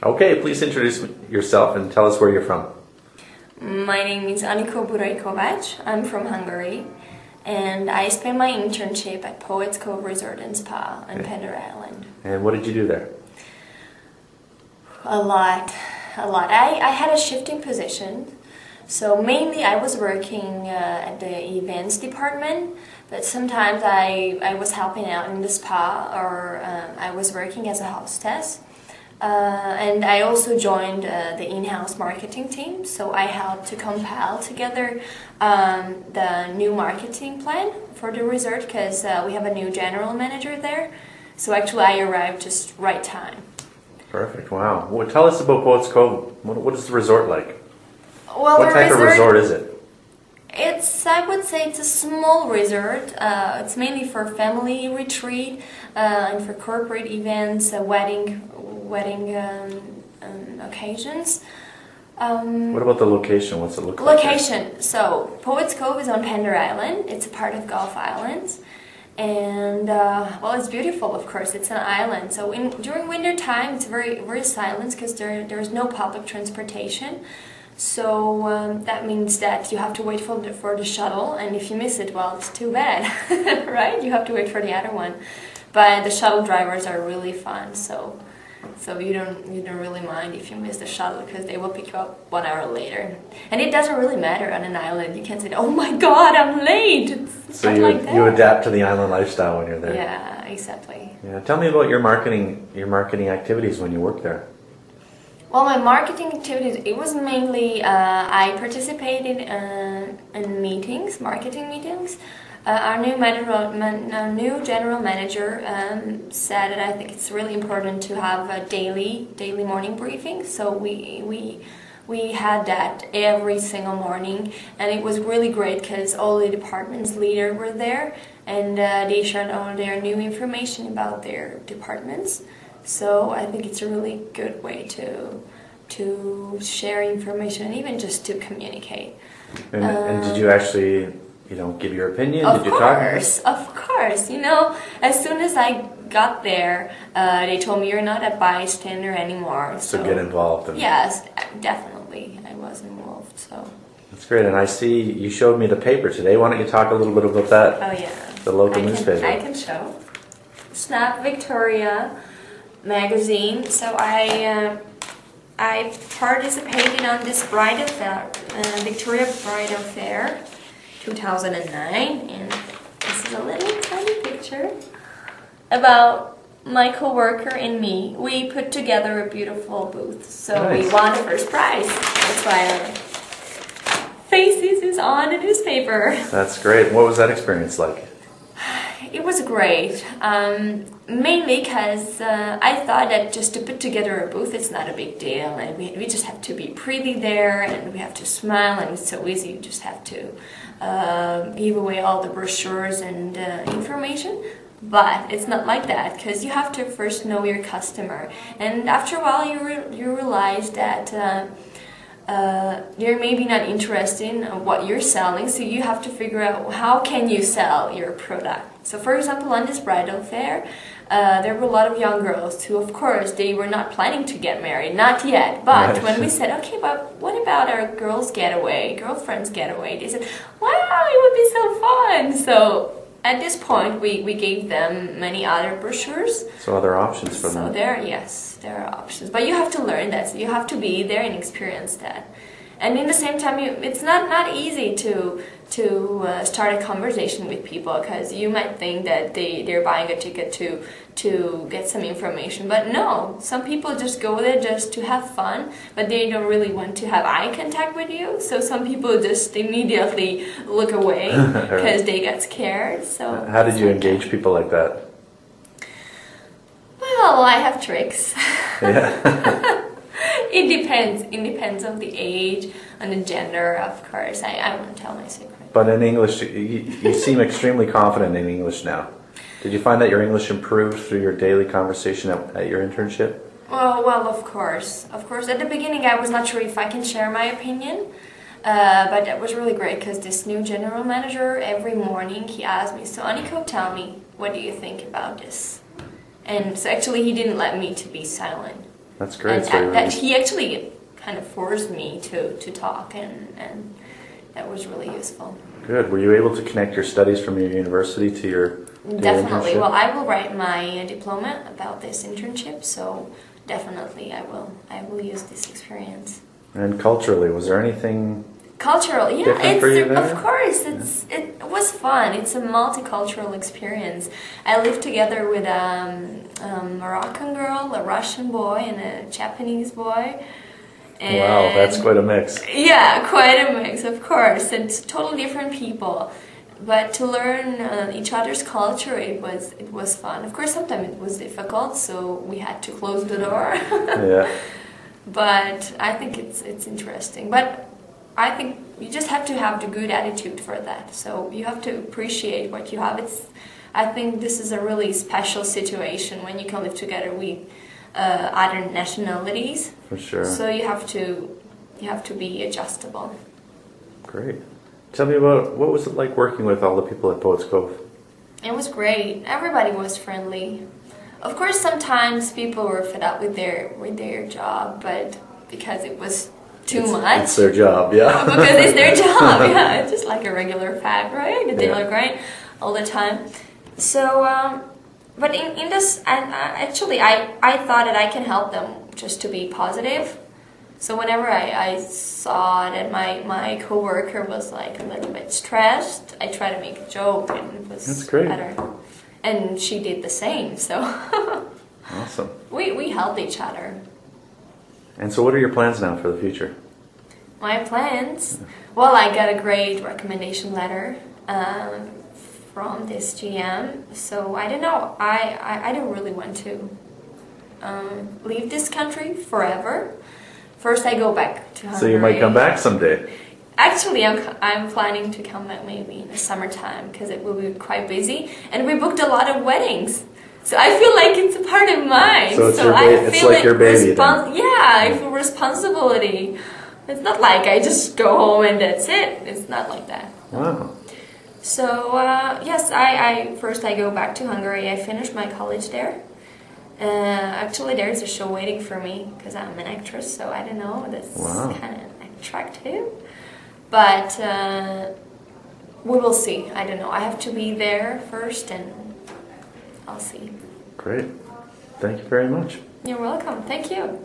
Okay, please introduce yourself and tell us where you're from. My name is Aniko. I'm from Hungary, and I spent my internship at Poets Cove Resort and Spa on Pender Island. And what did you do there? A lot. I had a shifting position, so mainly I was working at the events department, but sometimes I was helping out in the spa, or I was working as a hostess. And I also joined the in-house marketing team, so I helped to compile together the new marketing plan for the resort, because we have a new general manager there. So actually I arrived just right time. Perfect, wow. Well, tell us about Poets Cove. What is the resort like? Well, what type of resort is it? I would say it's a small resort. It's mainly for family retreat and for corporate events, wedding occasions. What about the location? What's it look like? Location. So Poets Cove is on Pender Island. It's a part of Gulf Islands, and well, it's beautiful. Of course, it's an island. So during winter time, it's very silent because there's no public transportation. So that means that you have to wait for the shuttle, and if you miss it, well, it's too bad, right? You have to wait for the other one. But the shuttle drivers are really fun, so you don't really mind if you miss the shuttle, because they will pick you up 1 hour later. And it doesn't really matter on an island. You can't say, "Oh my God, I'm late." So you adapt to the island lifestyle when you're there. Yeah, exactly. Yeah. Tell me about your marketing activities when you work there. Well, my marketing activities, it was mainly, I participated in meetings, marketing meetings. Our new general manager said that I think it's really important to have a daily morning briefing. So we had that every single morning, and it was really great because all the departments leaders were there, and they shared all their new information about their departments. So I think it's a really good way to share information and even just to communicate. And did you actually, give your opinion? Of Did you course. As soon as I got there, they told me you're not a bystander anymore. So get involved. Yes, definitely. I was involved. So that's great. And I see you showed me the paper today. Why don't you talk a little bit about that? Oh yeah. The local newspaper. I can show. Snap Victoria magazine. So I participated on this bridal fair, Victoria Bridal Fair 2009, and this is a little tiny picture about my co-worker and me. We put together a beautiful booth, so nice. We won the first prize. That's why our faces is on the newspaper. That's great. What was that experience like? It was great, mainly because I thought that just to put together a booth, it's not a big deal, and we just have to be pretty there, and we have to smile, and it's so easy. You just have to give away all the brochures and information. But it's not like that, because you have to first know your customer, and after a while you realize that they're maybe not interested in what you're selling, so you have to figure out how can you sell your product. So for example, on this bridal fair, there were a lot of young girls who, of course, they were not planning to get married, not yet. But right. When we said, okay, but what about our girlfriends getaway, they said, wow, it would be so fun. So at this point, we gave them many other brochures. So other options for them. So there are options. But you have to learn that. So you have to be there and experience that. And in the same time, it's not easy to start a conversation with people, because you might think that they're buying a ticket to get some information. But no, some people just go there just to have fun, but they don't really want to have eye contact with you. So some people just immediately look away because they get scared. So how did you engage people like that? Well, I have tricks. Yeah. It depends on the age, on the gender, of course. I won't tell my secret. But in English, you seem extremely confident in English now. Did you find that your English improved through your daily conversation at your internship? Well, of course. At the beginning, I was not sure if I can share my opinion. But that was really great, because this new general manager, every morning, he asked me, so Aniko, tell me, what do you think about this? And so actually, he didn't let me to be silent. That's great. And So that he actually kind of forced me to talk, and that was really useful. good. Were you able to connect your studies from your university to your Definitely. internship? Well, I will write my diploma about this internship, so definitely I will use this experience. And culturally, was there anything Cultural, yeah, different for you there? of course, it was fun. It's a multicultural experience. I lived together with a Moroccan girl, a Russian boy, and a Japanese boy. And Wow, that's quite a mix. yeah, quite a mix, of course. It's totally different people, but to learn each other's culture, it was fun. Of course, sometimes it was difficult, so we had to close the door. Yeah. But I think it's interesting. But I think you just have to have the good attitude for that. So you have to appreciate what you have. I think this is a really special situation when you can live together with other nationalities. For sure. So you have to be adjustable. Great. Tell me about, what was it like working with all the people at Poets Cove? It was great. Everybody was friendly. Of course, sometimes people were fed up with their job, but because it was too much. It's their job, yeah. Because it's their job, yeah. It's just like a regular fact, right? They look right all the time. So, but in this, actually, I thought that I can help them just to be positive. So whenever I saw that my coworker was like a little bit stressed, I try to make a joke, and it was That's great. better. And she did the same, so Awesome. we helped each other. And so what are your plans now for the future? My plans? Well, I got a great recommendation letter from this GM, so I don't know. I don't really want to leave this country forever. First, I go back to Hungary. So you might come back someday. Actually, I'm planning to come back maybe in the summertime because it will be quite busy, and we booked a lot of weddings. So I feel like it's a part of mine. So it's I like your baby then. Yeah, I feel responsibility. It's not like I just go home and that's it. It's not like that. Wow. So yes, I first I go back to Hungary. I finished my college there. Actually, there's a show waiting for me because I'm an actress. So I don't know. That's kind of attractive. But we will see. I don't know. I have to be there first, and I'll see. Great. Thank you very much. You're welcome. Thank you.